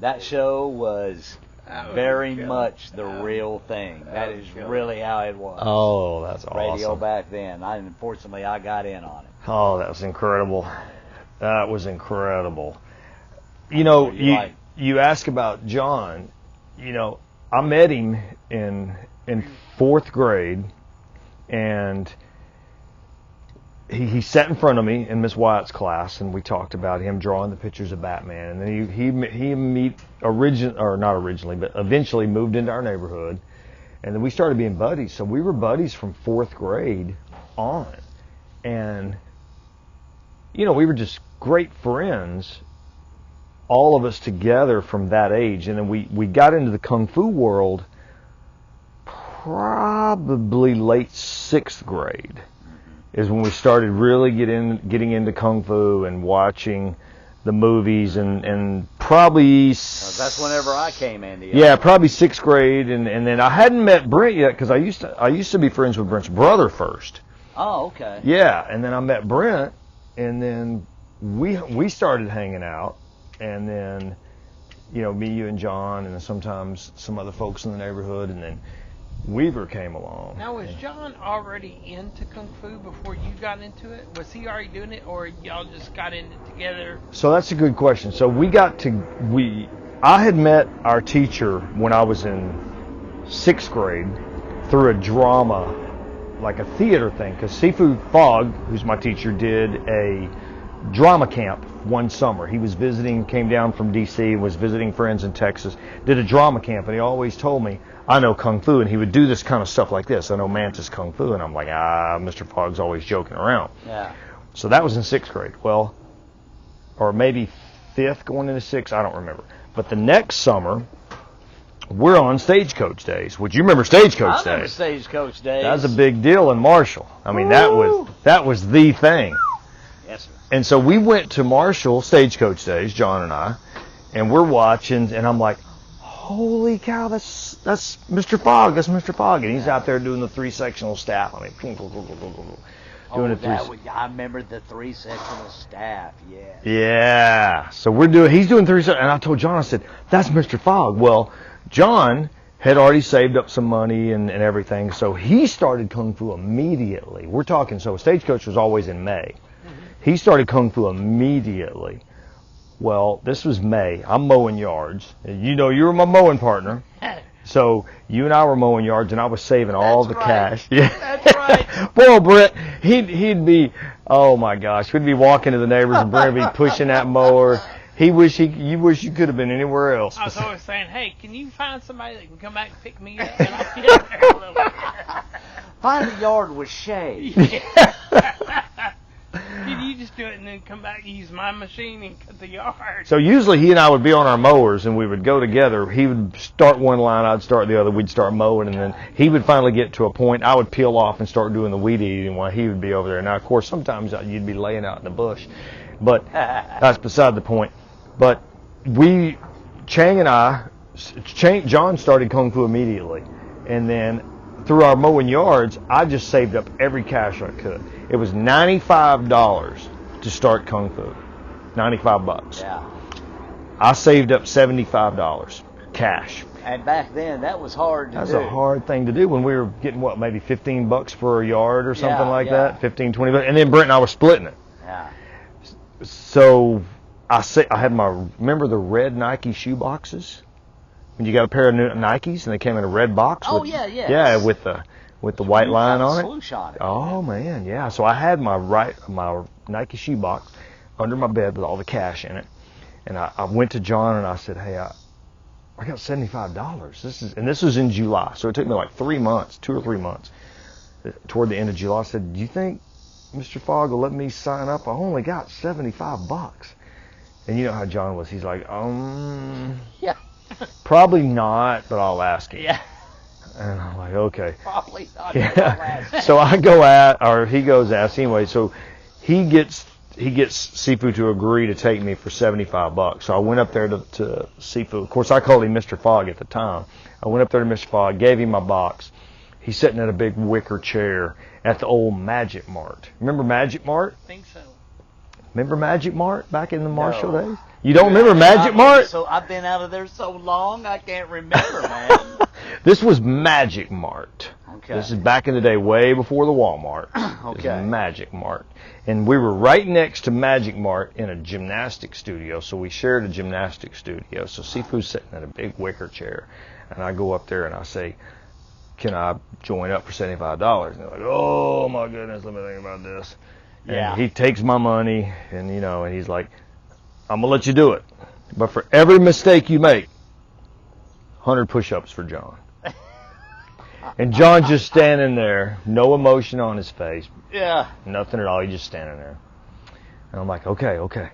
That show was very much the real thing. That is really how it was. Oh, that's awesome. Radio back then. Unfortunately, I got in on it. Oh, that was incredible. That was incredible. You know, you ask about John. You know, I met him in 4th grade, and he sat in front of me in Miss Wyatt's class, and we talked about him drawing the pictures of Batman. And then he eventually moved into our neighborhood, and then we started being buddies. So we were buddies from 4th grade on, and you know, we were just great friends, all of us together from that age. And then we got into the Kung Fu world probably late 6th grade. Is when we started really getting into Kung Fu and watching the movies, and probably... That's whenever I came into it. Yeah, probably 6th grade, and then I hadn't met Brent yet, because I used to be friends with Brent's brother first. Oh, okay. Yeah, and then I met Brent, and then we started hanging out, and then, you know, me, you, and John, and then sometimes some other folks in the neighborhood, and then Weaver came along. Now, was John already into Kung Fu before you got into it? Was he already doing it, or y'all just got in it together? So that's a good question. So I had met our teacher when I was in 6th grade through a drama, like a theater thing, because Sifu Fogg, who's my teacher, did a drama camp one summer. He was visiting, came down from D.C., was visiting friends in Texas, did a drama camp, and he always told me, I know Kung Fu, and he would do this kind of stuff like this. I know Mantis Kung Fu, and I'm like, Mr. Fogg's always joking around. Yeah. So that was in 6th grade. Well, or maybe 5th going into 6th, I don't remember. But the next summer, we're on Stagecoach Days. Would you remember Stagecoach Days? I remember Stagecoach Days. That was a big deal in Marshall. I mean, that was the thing. Yes, sir. And so we went to Marshall Stagecoach Days, John and I, and we're watching, and I'm like, holy cow, that's Mr. Fogg, that's Mr. Fogg. And he's out there doing the 3-sectional staff. I mean, I remember the 3-sectional staff, yeah. Yeah. So he's doing 3-sectional, and I told John, I said, that's Mr. Fogg. Well, John had already saved up some money and everything, so he started Kung Fu immediately. We're talking, so Stagecoach was always in May. He started Kung Fu immediately. Well, this was May. I'm mowing yards. You know, you were my mowing partner. So you and I were mowing yards, and I was saving all the cash. Yeah, that's right. Poor Brett, he'd be, oh my gosh, we'd be walking to the neighbors, and Brett would be pushing that mower. You wish you could have been anywhere else. I was always saying, hey, can you find somebody that can come back and pick me up? And I'll get up there a little bit. Find a yard with shade. Yeah. You just do it and then come back and use my machine and cut the yard. So usually he and I would be on our mowers, and we would go together. He would start one line, I'd start the other. We'd start mowing, and then he would finally get to a point. I would peel off and start doing the weed eating while he would be over there. Now, of course, sometimes you'd be laying out in the bush, but that's beside the point. But John started Kung Fu immediately, and then through our mowing yards, I just saved up every cash I could. It was $95 to start Kung Fu. $95. Yeah. I saved up $75 cash. And back then, that was hard to do. That's a hard thing to do when we were getting, maybe $15 for a yard or something like that? 15, 20 bucks. And then Brent and I were splitting it. Yeah. So I had remember the red Nike shoe boxes? When you got a pair of new Nikes and they came in a red box? Yeah, with the white line on it. Swoosh on it. Oh man, yeah. So I had my Nike shoe box under my bed with all the cash in it, and I went to John and I said, "Hey, I got $75. This was in July, so it took me like 2 or 3 months. Toward the end of July, I said, "Do you think Mr. Fogg will let me sign up? I only got $75." And you know how John was. He's like, yeah. Probably not, but I'll ask him. Yeah. And I'm like, okay. Probably not. Yeah. So he goes ask anyway. So he gets Sifu to agree to take me for $75. So I went up there to Sifu. Of course, I called him Mr. Fogg at the time. I went up there to Mr. Fogg, gave him my box. He's sitting at a big wicker chair at the old Magic Mart. Remember Magic Mart? I think so. Remember Magic Mart back in the Marshall days? You don't remember Magic Mart? So I've been out of there so long, I can't remember, man. This was Magic Mart. Okay. This is back in the day, way before the Walmart. Okay. This is Magic Mart. And we were right next to Magic Mart in a gymnastics studio, so we shared a gymnastics studio. So Sifu's sitting in a big wicker chair, and I go up there and I say, can I join up for $75? And they're like, oh my goodness, let me think about this. And he takes my money, and and he's like, I'm gonna let you do it, but for every mistake you make, 100 push-ups for John. And John's just standing there, no emotion on his face. Yeah. Nothing at all. He's just standing there. And I'm like, okay. And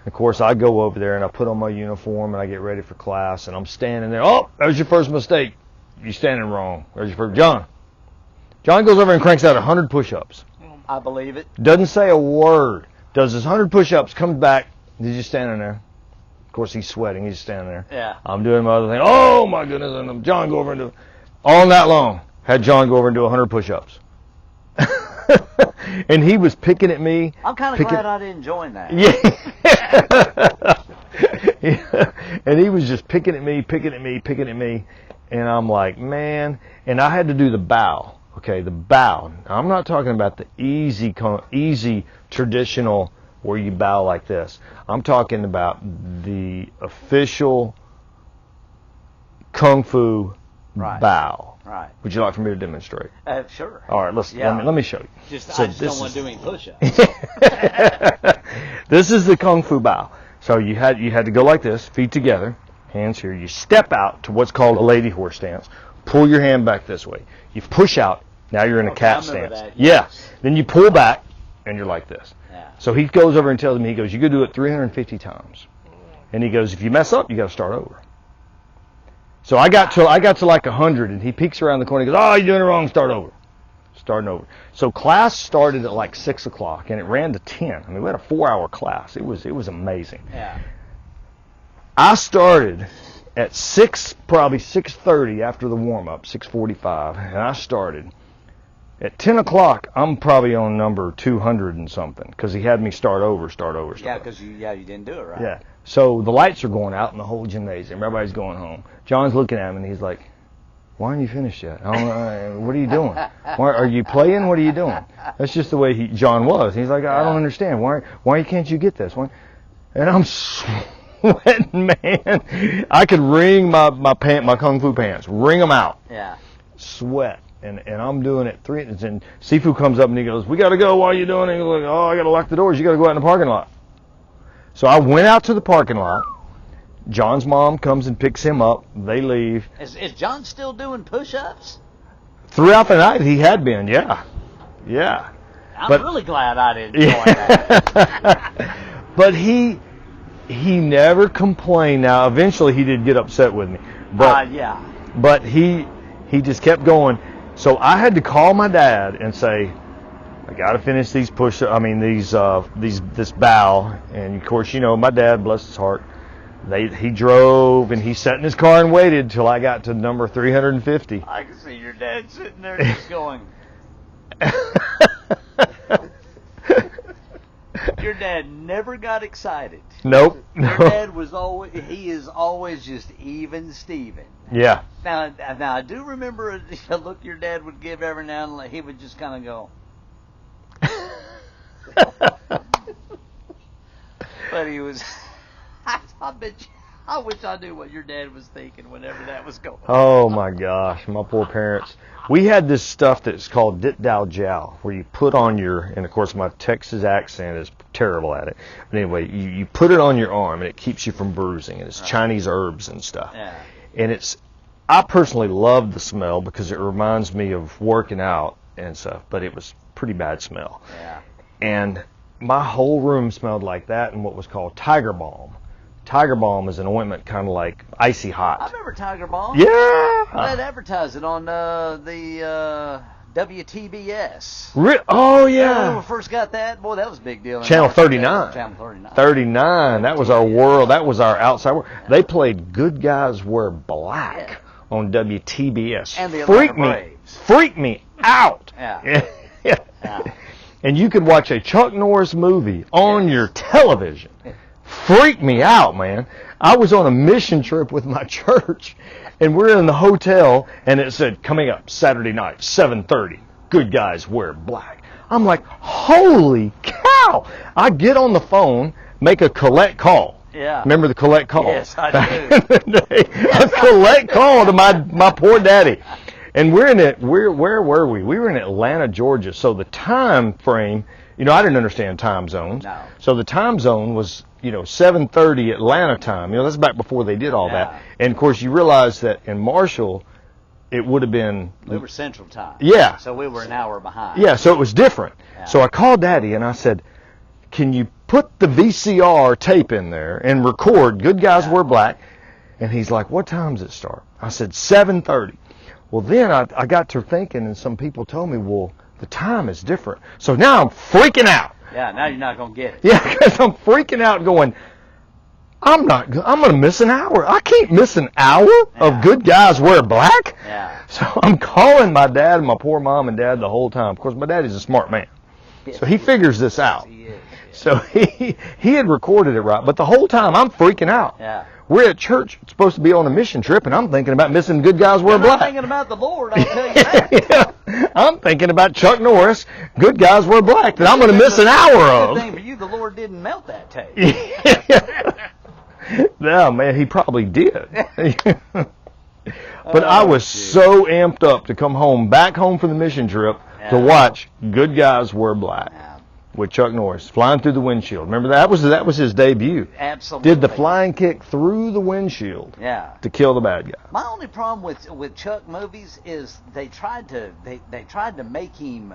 of course, I go over there and I put on my uniform and I get ready for class, and I'm standing there. Oh, there's your first mistake. You're standing wrong. There's your first. John goes over and cranks out 100 push-ups. I believe it. Doesn't say a word. Does his 100 push-ups, comes back. He's just standing there. Of course, he's sweating. He's standing there. Yeah. I'm doing my other thing. Oh, my goodness. And John go over and do all night long. Had John go over and do 100 push-ups. And he was picking at me. I'm kind of glad I didn't join that. Yeah. And he was just picking at me. And I'm like, man. And I had to do the bow. Okay, the bow. Now, I'm not talking about the easy traditional where you bow like this. I'm talking about the official Kung Fu bow. Right. Would you like for me to demonstrate? Sure. All right, let me show you. I just don't want to do any push-ups. This is the Kung Fu bow. So you had to go like this, feet together, hands here. You step out to what's called a lady horse stance. Pull your hand back this way. You push out. Now you're in a cat stance. That, yes. Yeah. Then you pull back, and you're like this. Yeah. So he goes over and tells me, he goes, you could do it 350 times. And he goes, if you mess up, you got to start over. So I got to like 100, and he peeks around the corner. He goes, oh, you're doing it wrong. Start over. Starting over. So class started at like 6 o'clock, and it ran to 10. I mean, we had a 4-hour class. It was amazing. Yeah. I started at probably 6:30 after the warm-up, 6:45, and I started. At 10 o'clock, I'm probably on number 200 and something, because he had me start over. Yeah, because you didn't do it right. Yeah. So the lights are going out in the whole gymnasium. Everybody's going home. John's looking at me, and he's like, why aren't you finished yet? I don't know. What are you doing? Are you playing? What are you doing? That's just the way John was. He's like, I don't understand. Why can't you get this? And I'm sweating, man. I could wring my Kung Fu pants. Wring them out. Yeah. Sweat. And I'm doing it and Sifu comes up and he goes, we got to go. Why are you doing it? He's like, oh, I got to lock the doors. You got to go out in the parking lot. So I went out to the parking lot. John's mom comes and picks him up. They leave. Is John still doing push-ups? Throughout the night, he had been, yeah. I'm really glad I didn't join that. But he never complained. Now, eventually he did get upset with me. But But he just kept going. So I had to call my dad and say, I got to finish these this bow. And of course, my dad, bless his heart, he drove and he sat in his car and waited till I got to number 350. I can see your dad sitting there just going. Your dad never got excited. Nope. Your dad is always just even Steven. Yeah. Now I do remember a look your dad would give every now and then. He would just kind of go. But he was. I bet you. I wish I knew what your dad was thinking whenever that was going on. Oh my gosh, my poor parents. We had this stuff that's called dit dao jiao, where you put on and of course my Texas accent is terrible at it. But anyway, you put it on your arm and it keeps you from bruising, and it's Chinese herbs and stuff. Yeah. And I personally love the smell because it reminds me of working out and stuff, but it was pretty bad smell. Yeah. And my whole room smelled like that and what was called Tiger Balm. Tiger Balm is an ointment kind of like icy hot. I remember Tiger Balm. Yeah. They'd advertise it on the WTBS. Oh, yeah. When we first got that, boy, that was a big deal. Channel 39. Channel 39. 39. That was our world. That was our outside world. They played Good Guys Wear Black on WTBS. And the Atlanta Braves. Freak me out. Yeah. Yeah. And you could watch a Chuck Norris movie on your television. freaked me out, man. I was on a mission trip with my church, and we're in the hotel, and it said, coming up Saturday night, 7:30, good guys wear black. I'm like, holy cow! I get on the phone, make a collect call. Yeah. Remember the collect call? Yes, I Back do. in the day, a collect call to my poor daddy. And where were we? We were in Atlanta, Georgia. So the time frame, I didn't understand time zones. No. So the time zone was, 7:30 Atlanta time. That's back before they did all that. And of course, you realize that in Marshall, it would have been. We were Central Time. Yeah. So we were an hour behind. Yeah. So it was different. Yeah. So I called Daddy and I said, "Can you put the VCR tape in there and record Good Guys Wear Black?" And he's like, "What time does it start?" I said, 7:30. Well, then I got to thinking, and some people told me, well, the time is different. So now I'm freaking out. Yeah, now you're not going to get it. Yeah, because I'm freaking out going, I'm going to miss an hour. I can't miss an hour of Good Guys Wear Black. Yeah. So I'm calling my dad and my poor mom and dad the whole time. Of course, my daddy's a smart man. So he figures this out. He is. So he had recorded it right. But the whole time I'm freaking out. Yeah. We're at church, supposed to be on a mission trip, and I'm thinking about missing Good Guys Wear I'm Black. not thinking about the Lord, I'll tell you that. Yeah. I'm thinking about Chuck Norris, Good Guys Wear Black, that I'm going to miss an hour Good of. thing for you, the Lord didn't melt that tape. No, man, he probably did. But I was so amped up to come back home from the mission trip, to watch Good Guys Wear Black. Yeah. With Chuck Norris flying through the windshield. Remember that was his debut. Absolutely. Did the flying kick through the windshield to kill the bad guy. My only problem with Chuck movies is they tried to make him,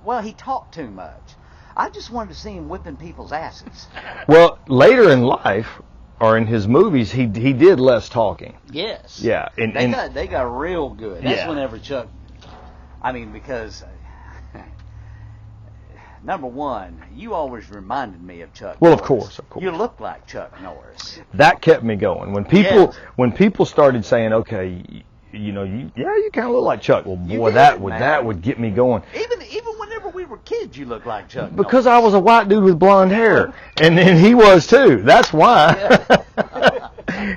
well, he talked too much. I just wanted to see him whipping people's asses. Well, later in life, or in his movies, he did less talking. Yes. Yeah. They got real good. That's Yeah. whenever Chuck, because number one, you always reminded me of Chuck Well, Norris. of course. You look like Chuck Norris. That kept me going. When people started saying, okay, you kind of look like Chuck. Well, boy, that would get me going. Even whenever we were kids, you looked like Chuck Because Norris. I was a white dude with blonde hair, and he was too. That's why.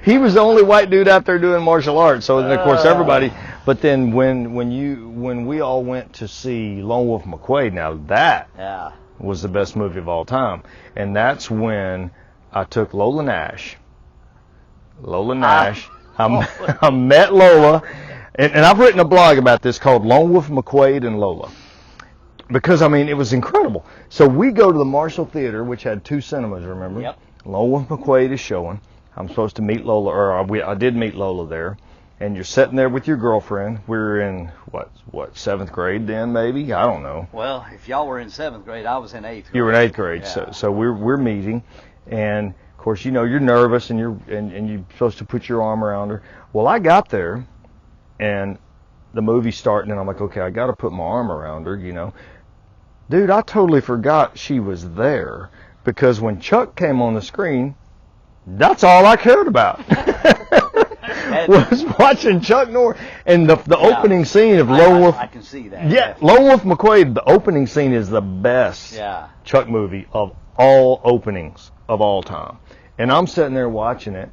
He was the only white dude out there doing martial arts. So then, of course, everybody. But then when we all went to see Lone Wolf McQuade, now that was the best movie of all time, and that's when I took Lola Nash. I met Lola, and I've written a blog about this called Lone Wolf McQuade and Lola. Because, it was incredible. So we go to the Marshall Theater, which had 2 cinemas, remember? Yep. Lone Wolf McQuade is showing. I'm supposed to meet Lola, or I did meet Lola there. And you're sitting there with your girlfriend. We were in, what, 7th grade then, maybe? I don't know. Well, if y'all were in 7th grade, I was in 8th grade. You were in 8th grade, Yeah. so we're meeting. And, of course, you're nervous, and you're supposed to put your arm around her. Well, I got there, and the movie's starting, and I'm like, okay, I got to put my arm around her, Dude, I totally forgot she was there, because when Chuck came on the screen, that's all I cared about. Was watching Chuck Norris. And the opening scene of Lone Wolf. I can see that. Yeah, Lone Wolf McQuade, the opening scene is the best Chuck movie of all openings of all time. And I'm sitting there watching it,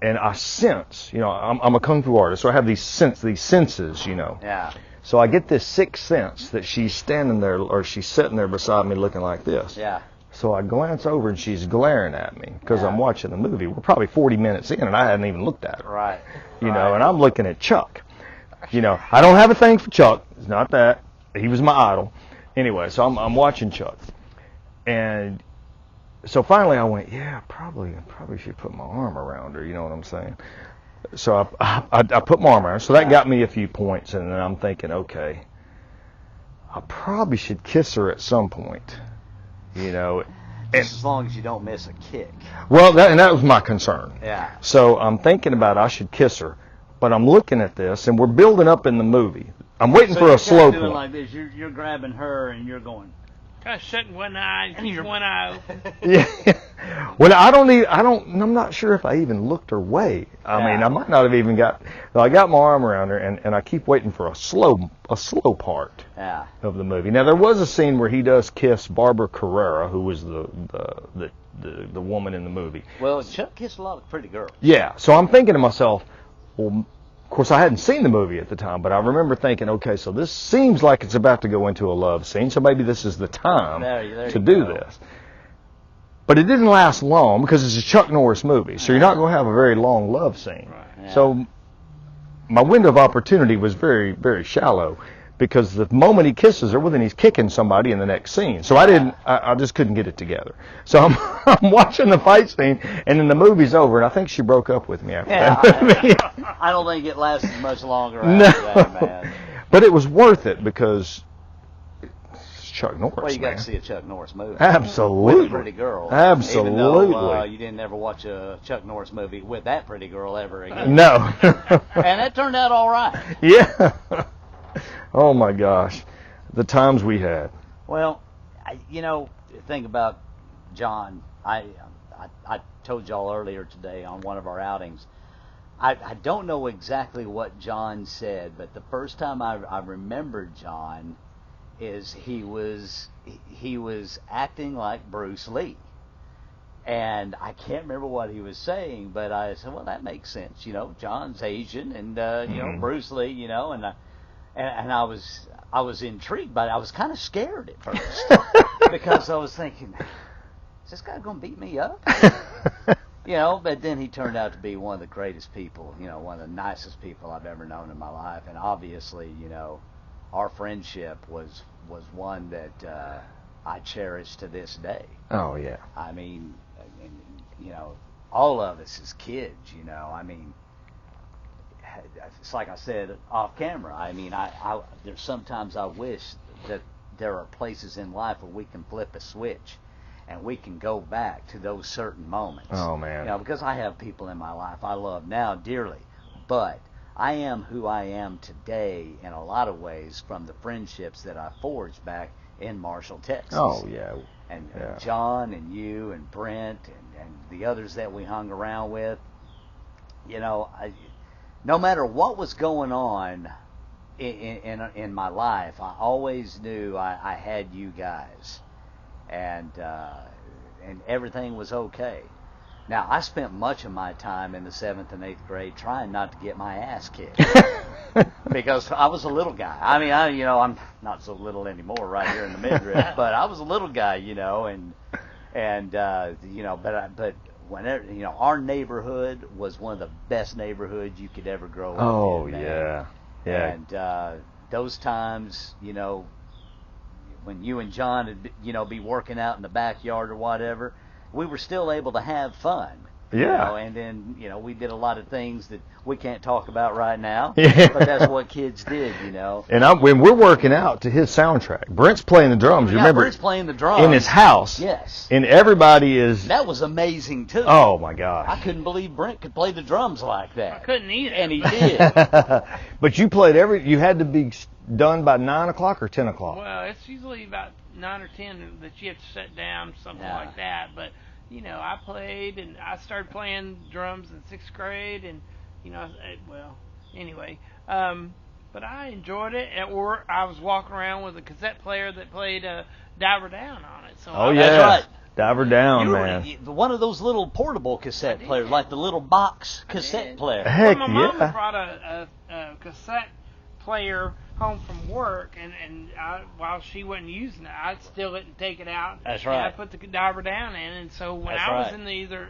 and I sense, I'm a kung fu artist, so I have these senses, Yeah. So I get this sixth sense that she's standing there, or she's sitting there beside me looking like this. Yeah. So I glance over, and she's glaring at me because I'm watching the movie. We're probably 40 minutes in, and I hadn't even looked at her. Right. And I'm looking at Chuck. I don't have a thing for Chuck. It's not that. He was my idol. Anyway, so I'm watching Chuck. And so finally I went, yeah, probably should put my arm around her, you know what I'm saying? So I put my arm around her. So that got me a few points, and then I'm thinking, okay, I probably should kiss her at some point. Just as long as you don't miss a kick. Well, that was my concern. Yeah. So I'm thinking about I should kiss her, but I'm looking at this, and we're building up in the movie. I'm waiting for a slow doing point. like this. You're grabbing her, and you're going. Kind of shutting one eye, keep one eye open. Yeah. Well, I'm not sure if I even looked her way. I mean, I might not have even got. So I got my arm around her, and I keep waiting for a slow part of the movie. Now there was a scene where he does kiss Barbara Carrera, who was the woman in the movie. Well, Chuck kissed a lot of pretty girls. Yeah. So I'm thinking to myself, well, of course I hadn't seen the movie at the time, but I remember thinking, okay, so this seems like it's about to go into a love scene, so maybe this is the time to do this. But it didn't last long because it's a Chuck Norris movie, so you're not going to have a very long love scene. Right. Yeah. So my window of opportunity was very, very shallow because the moment he kisses her, well, then he's kicking somebody in the next scene. So I just couldn't get it together. So I'm watching the fight scene, and then the movie's over, and I think she broke up with me after that movie. I don't think it lasted much longer after that, man. But it was worth it because it's Chuck Norris. Well, you got man. to see a Chuck Norris movie. Absolutely. With a pretty girl. Absolutely. Even though you didn't ever watch a Chuck Norris movie with that pretty girl ever again. No. And that turned out all right. Yeah. Oh, my gosh. The times we had. Well, the thing about John, I told y'all earlier today on one of our outings, I don't know exactly what John said, but the first time I remembered John is he was acting like Bruce Lee. And I can't remember what he was saying, but I said, well, that makes sense. John's Asian, and Bruce Lee, and I was intrigued by it. I was kind of scared at first because I was thinking, is this guy going to beat me up? But then he turned out to be one of the greatest people, one of the nicest people I've ever known in my life. And obviously, our friendship was one that I cherish to this day. Oh, yeah. I mean, all of us as kids, it's like I said off camera. I mean, there's sometimes I wish that there are places in life where we can flip a switch and we can go back to those certain moments. Oh, man. Because I have people in my life I love now dearly, but I am who I am today in a lot of ways from the friendships that I forged back in Marshall, Texas. Oh, yeah. And John and you and Brent and the others that we hung around with, no matter what was going on in my life, I always knew I had you guys, and everything was okay. Now, I spent much of my time in the 7th and 8th grade trying not to get my ass kicked because I was a little guy. I mean, I'm not so little anymore right here in the midriff, but I was a little guy, but whenever, our neighborhood was one of the best neighborhoods you could ever grow up in. Oh, Man. yeah. And those times, when you and John would, be working out in the backyard or whatever, we were still able to have fun. Yeah. And then, we did a lot of things that we can't talk about right now. Yeah. But that's what kids did, And when we're working out to his soundtrack, Brent's playing the drums. You remember? Brent's playing the drums. In his house. Yes. And everybody is... That was amazing, too. Oh, my gosh. I couldn't believe Brent could play the drums like that. I couldn't either. And he did. But you played you had to be done by 9 o'clock or 10 o'clock? Well, it's usually about 9 or 10 that you have to sit down, something like that. But, I played, and I started playing drums in 6th grade, and, anyway. But I enjoyed it. Or I was walking around with a cassette player that played Diver Down on it. So That's right. Diver Down, man. One of those little portable cassette players, like the little box cassette player. Heck, my mom brought a cassette player home from work, and while she wasn't using it, I'd steal it and take it out. That's right. And I'd put the Diver Down in, and so when That's I was right. in either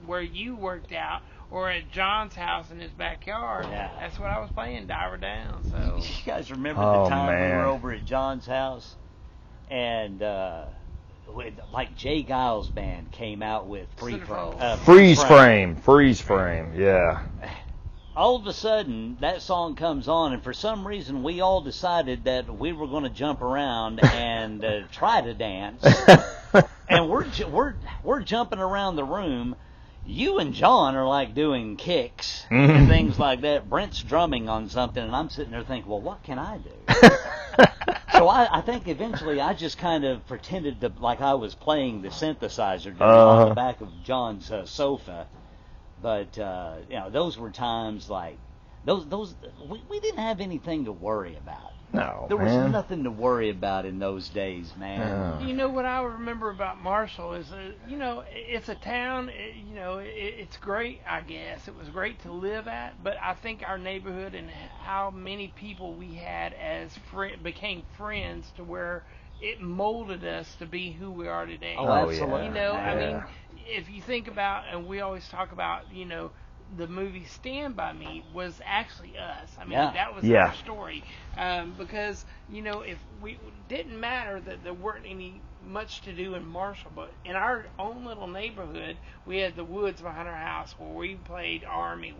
where you worked out or at John's house in his backyard, that's what I was playing, Diver Down. So You guys remember the time we were over at John's house, and like Jay Giles' band came out with Freeze Frame, yeah. All of a sudden, that song comes on, and for some reason, we all decided that we were going to jump around and try to dance. And we're jumping around the room. You and John are like doing kicks and things like that. Brent's drumming on something, and I'm sitting there thinking, well, what can I do? So I think eventually I just kind of pretended to, like I was playing the synthesizer on the back of John's sofa. But, those were times like those we didn't have anything to worry about. No, There was man. nothing to worry about in those days, man. Yeah. You know what I remember about Marshall is, it's a town. It's great. I guess it was great to live at, but I think our neighborhood and how many people we had as became friends to where it molded us to be who we are today. Oh, Oh, absolutely. yeah. I mean, Yeah. if you think about, and we always talk about, the movie Stand By Me was actually us. I mean, Yeah. that was Yeah. our story. Because, if we didn't matter that there weren't any much to do in Marshall, but in our own little neighborhood, we had the woods behind our house where we played Army.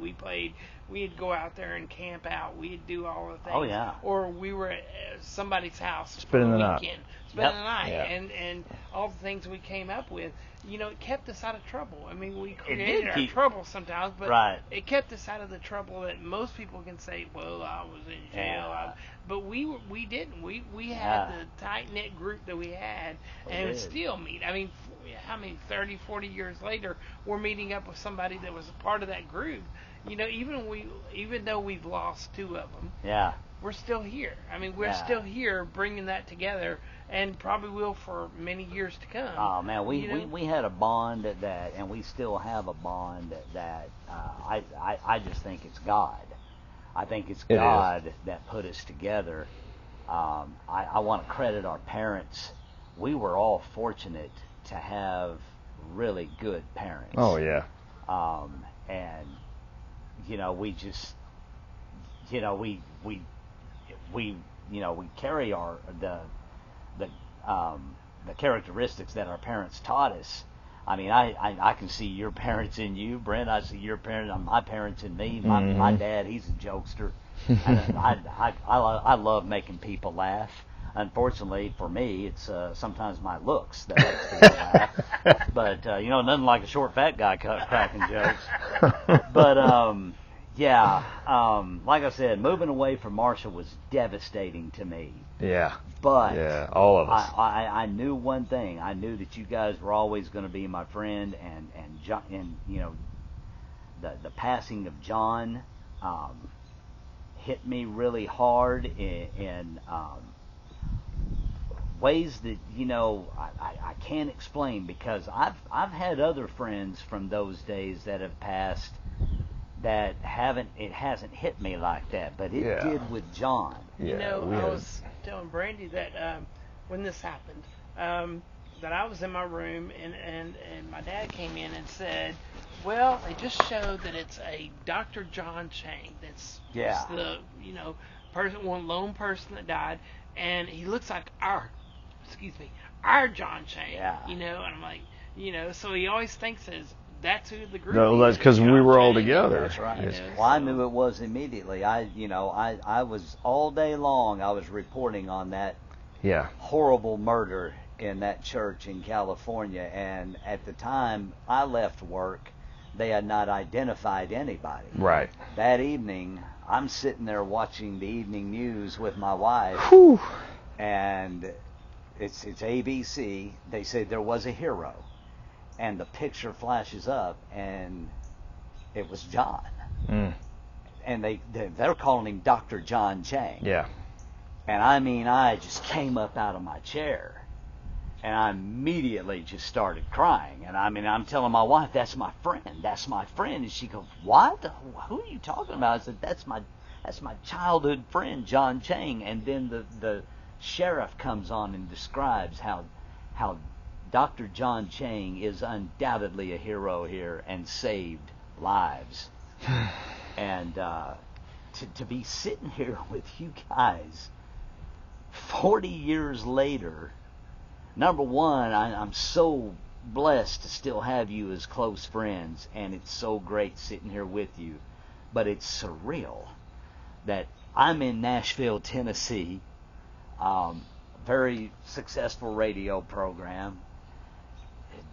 We'd go out there and camp out. We'd do all the things. Oh, yeah. Or we were at somebody's house Spending for the the night. weekend. Spending Yep. the night. Yeah. And all the things we came up with, it kept us out of trouble. I mean, we did created our keep- trouble sometimes, but Right. it kept us out of the trouble that most people can say, well, I was in jail. Yeah. But we didn't. We Yeah. had the tight-knit group that we had, We and did. still meet. I mean, how many 30, 40 years later, we're meeting up with somebody that was a part of that group. Even though we've lost two of them, Yeah. we're still here. I mean, we're Yeah. still here bringing that together, and probably will for many years to come. Oh man, You know? we had a bond that, and we still have a bond that I just think it's God. I think it's It is. God that put us together. I want to credit our parents. We were all fortunate to have really good parents. Oh yeah. And we just we carry the characteristics that our parents taught us. I mean, I can see your parents in you, Brent. I see your parents, my parents in me. My dad, he's a jokester. And I love making people laugh. Unfortunately for me, it's sometimes my looks that makes people laugh. But nothing like a short fat guy cracking jokes. But like I said, moving away from Marshall was devastating to me. Yeah. But Yeah, all of us. I knew one thing. I knew that you guys were always going to be my friend, and John, and the passing of John hit me really hard in ways that I can't explain, because I've had other friends from those days that have passed that hasn't hit me like that, but it Yeah. did with John. Yeah, we I had- was telling Brandy that when this happened, that I was in my room and my dad came in and said, well, they just showed that it's a Dr. John Cheng. That's Yeah. just the one lone person that died, and he looks like our John Cheng. Yeah. And I'm like, so he always thinks that's who the group No, is. that's 'cause we John were all Cheng. together. That's right. You know, Well, I so- knew it was immediately. I was all day long. I was reporting on that Yeah. horrible murder in that church in California, and at the time I left work, they had not identified anybody. Right. That evening, I'm sitting there watching the evening news with my wife, Whew. and it's ABC. They say there was a hero, and the picture flashes up, and it was John. Mm. And they're calling him Dr. John Cheng. Yeah. And I mean, I just came up out of my chair, and I immediately just started crying. And I mean, I'm telling my wife, that's my friend. And she goes, what? Who are you talking about? I said, that's my childhood friend, John Cheng. And then the sheriff comes on and describes how Dr. John Cheng is undoubtedly a hero here and saved lives. And to be sitting here with you guys 40 years later, number one, I'm so blessed to still have you as close friends, and it's so great sitting here with you. But it's surreal that I'm in Nashville, Tennessee, very successful radio program.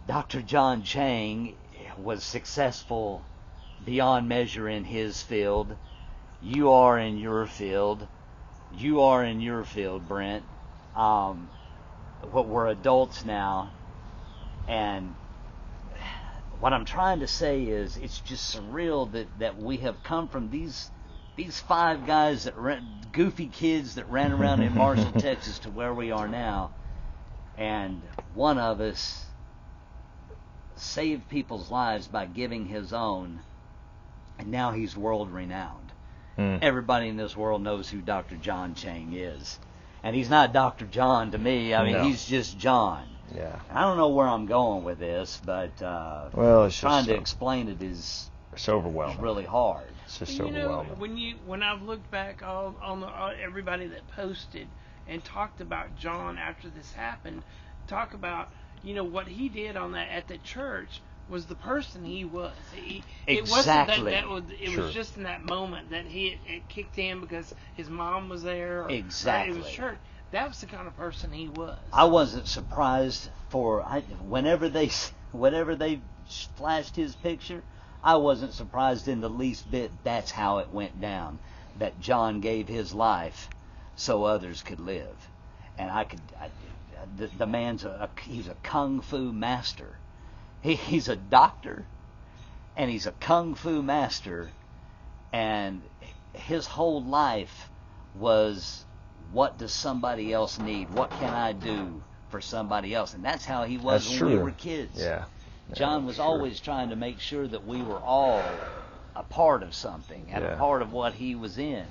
Dr. John Cheng was successful beyond measure in his field. You are in your field. You are in your field, Brent. We're adults now, and what I'm trying to say is it's just surreal that we have come from these these 5 guys that goofy kids that ran around in Marshall, Texas, to where we are now, and one of us saved people's lives by giving his own, and now he's world renowned. Everybody in this world knows who Dr. John Cheng is. And he's not Dr. John to me. I mean, he's just John. Yeah. I don't know where I'm going with this, but it's trying just to explain it is overwhelming. It's really hard. It's just Well, overwhelming. When I've looked back on everybody that posted and talked about John after this happened, talk about what he did at the church was the person he was. It wasn't it was just in that moment that it kicked in because his mom was there. Or, exactly. It was church. That was the kind of person he was. I wasn't surprised whenever they flashed his picture. I wasn't surprised in the least bit. That's how it went down. That John gave his life so others could live, and the man's he's a kung fu master. He's a doctor, and he's a kung fu master, and his whole life was, what does somebody else need? What can I do for somebody else? And that's how he was when we were kids. Yeah. John was always trying to make sure that we were all a part of something and a part of what he was in.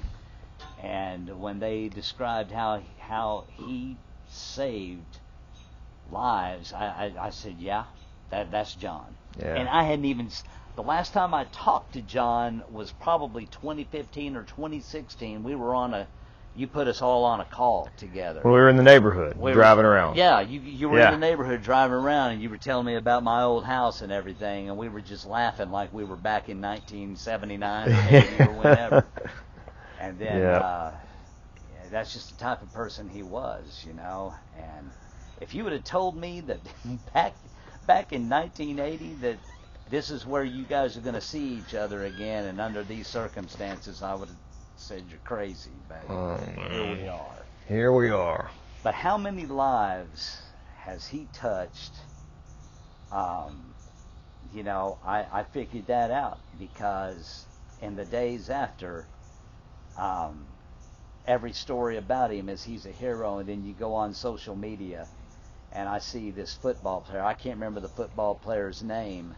And when they described how he saved lives, I said, that's John. Yeah. And I hadn't even... The last time I talked to John was probably 2015 or 2016. We were you put us all on a call together. We were in the neighborhood, driving around. Yeah, you were in the neighborhood driving around, and you were telling me about my old house and everything, and we were just laughing like we were back in 1979 or 80 or whenever. And then that's just the type of person he was, And if you would have told me that back in 1980 that this is where you guys are going to see each other again, and under these circumstances, I would have said you're crazy, but here we are. Here we are. But how many lives has he touched? I figured that out because in the days after, every story about him is he's a hero, and then you go on social media and I see this football player. I can't remember the football player's name,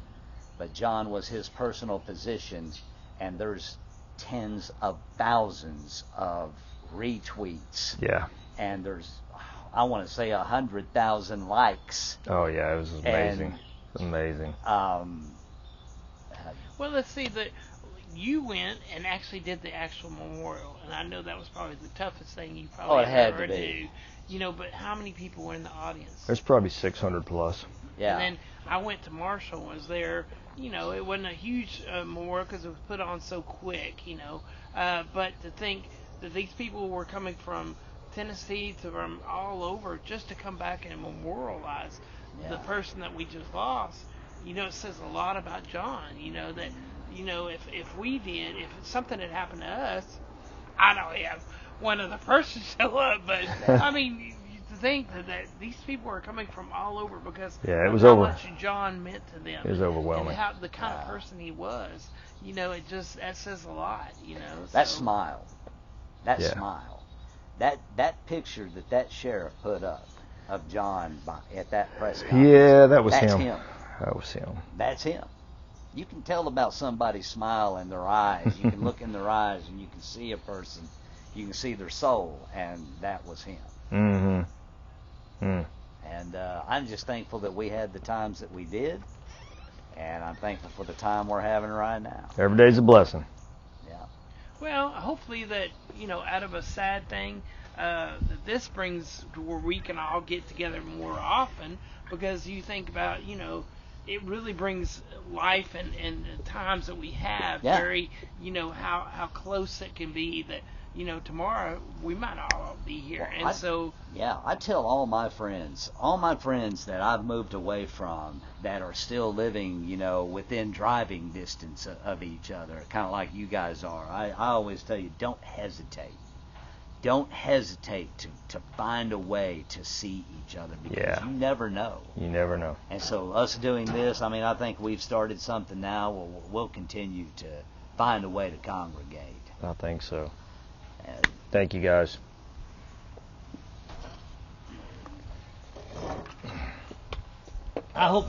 but John was his personal physician, and there's tens of thousands of retweets. Yeah. And there's, I want to say, 100,000 likes. Oh yeah, it was amazing. Amazing. Well, let's see. You went and actually did the actual memorial, and I know that was probably the toughest thing you probably ever do. But how many people were in the audience? There's probably 600 plus. Yeah. And then I went to Marshall and was there. It wasn't a huge memorial because it was put on so quick, but to think that these people were coming from Tennessee from all over just to come back and memorialize the person that we just lost, it says a lot about John, that, if we did, if something had happened to us, I don't have one other person show up, but, I mean, to think that these people are coming from all over because it was how much John meant to them. It was overwhelming. And how the kind of person he was, that says a lot, That smile. That smile. That picture that sheriff put up of John at that press conference. Yeah, that was that's him. That was him. That's him. You can tell about somebody's smile in their eyes. You can look in their eyes and you can see a person. You can see their soul, and that was him. Mm-hmm. And I'm just thankful that we had the times that we did, and I'm thankful for the time we're having right now. Every day's a blessing. Yeah. Well, hopefully that, out of a sad thing, that this brings to where we can all get together more often, because you think about, it really brings life and the times that we have very, how close it can be that, tomorrow we might all be here. Well, I tell all my friends that I've moved away from that are still living, within driving distance of each other, kind of like you guys are. I always tell you, don't hesitate. Don't hesitate to find a way to see each other, because you never know. You never know. And so us doing this, I think we've started something now. We'll continue find a way to congregate. I think so. And Thank you, guys. I hope